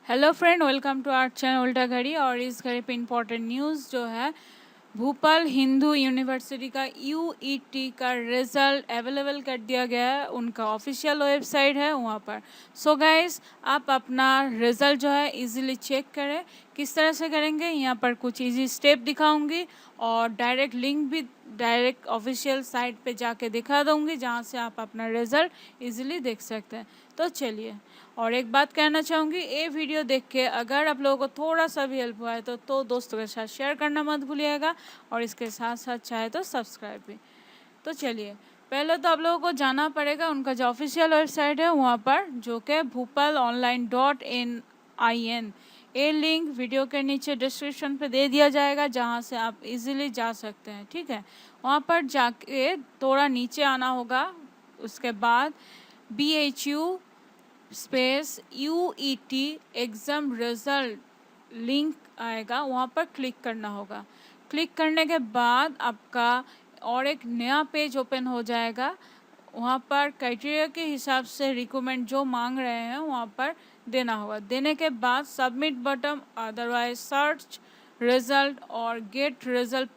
Hello friend, welcome to our channel उल्टा घड़ी। और इस घड़ी पे इम्पोर्टेंट न्यूज़ जो है, भोपाल हिंदू यूनिवर्सिटी का यूईटी का रिज़ल्ट अवेलेबल कर दिया गया है। उनका ऑफिशियल वेबसाइट है वहाँ पर। सो गाइस, आप अपना रिज़ल्ट जो है इजीली चेक करें। किस तरह से करेंगे, यहाँ पर कुछ इजी स्टेप दिखाऊंगी और डायरेक्ट लिंक भी डायरेक्ट ऑफिशियल साइट पे जाके दिखा दूंगी, जहाँ से आप अपना रिज़ल्ट इजीली देख सकते हैं। तो चलिए, और एक बात कहना चाहूँगी, ये वीडियो देख के अगर आप लोगों को थोड़ा सा भी हेल्प हुआ है तो दोस्तों के साथ शेयर करना मत भूलिएगा, और इसके साथ साथ चाहे तो सब्सक्राइब भी। तो चलिए, पहले तो आप लोगों को जाना पड़ेगा उनका जो ऑफिशियल वेबसाइट है वहाँ पर, जो कि bhopalonline.in। ये लिंक वीडियो के नीचे डिस्क्रिप्शन पे दे दिया जाएगा, जहाँ से आप इजीली जा सकते हैं। ठीक है, वहाँ पर जाके थोड़ा नीचे आना होगा। उसके बाद BHU UET exam result link आएगा, वहाँ पर क्लिक करना होगा। क्लिक करने के बाद आपका और एक नया पेज ओपन हो जाएगा। वहाँ पर क्राइटेरिया के हिसाब से रिक्वायरमेंट जो मांग रहे हैं वहाँ पर देना होगा। देने के बाद submit button, otherwise search result और गेट रिज़ल्ट,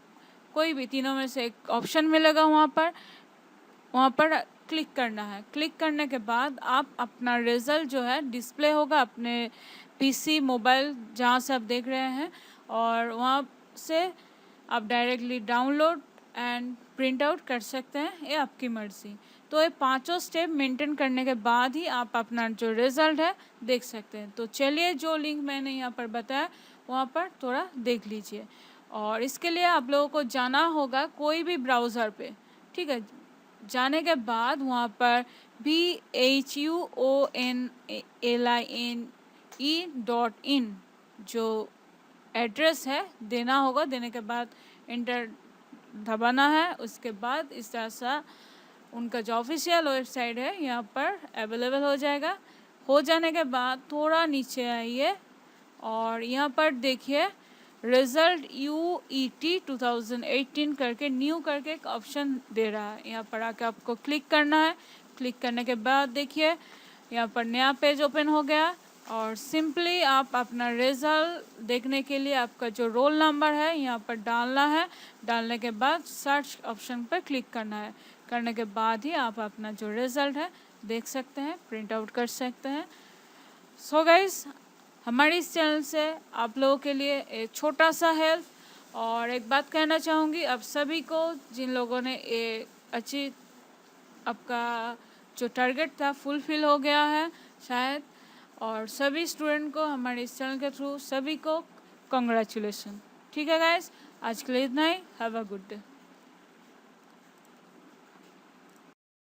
कोई भी तीनों में से एक ऑप्शन मिलेगा। वहाँ पर क्लिक करना है। क्लिक करने के बाद आप अपना रिज़ल्ट जो है डिस्प्ले होगा अपने पीसी, मोबाइल, जहाँ से आप देख रहे हैं, और वहाँ से आप directly download and print out कर सकते हैं। ये आपकी मर्ज़ी। तो ये पांचों स्टेप मेंटेन करने के बाद ही आप अपना जो रिज़ल्ट है देख सकते हैं। तो चलिए, जो लिंक मैंने यहाँ पर बताया वहाँ पर थोड़ा देख लीजिए। और इसके लिए आप लोगों को जाना होगा कोई भी ब्राउज़र पे। ठीक है, जाने के बाद वहाँ पर BHUONLINE.in जो एड्रेस है देना होगा। देने के बाद इंटर दबाना है। उसके बाद इस तरह से उनका जो ऑफिशियल वेबसाइट है यहाँ पर अवेलेबल हो जाएगा। हो जाने के बाद थोड़ा नीचे आइए और यहाँ पर देखिए रिज़ल्ट UET 2018 करके न्यू करके एक ऑप्शन दे रहा है। यहाँ पर आके आपको क्लिक करना है। क्लिक करने के बाद देखिए यहाँ पर नया पेज ओपन हो गया, और सिंपली आप अपना रिज़ल्ट देखने के लिए आपका जो रोल नंबर है यहाँ पर डालना है। डालने के बाद सर्च ऑप्शन पर क्लिक करना है। करने के बाद ही आप अपना जो रिज़ल्ट है देख सकते हैं, प्रिंट आउट कर सकते हैं। सो गाइस, हमारे इस चैनल से आप लोगों के लिए एक छोटा सा हेल्प। और एक बात कहना चाहूँगी, आप सभी को जिन लोगों ने अच्छी, आपका जो टारगेट था फुलफिल हो गया है शायद, और सभी स्टूडेंट को हमारे इस चैनल के थ्रू सभी को कंग्रेचुलेसन। ठीक है गाइस, आज के लिए इतना ही। Have a good day.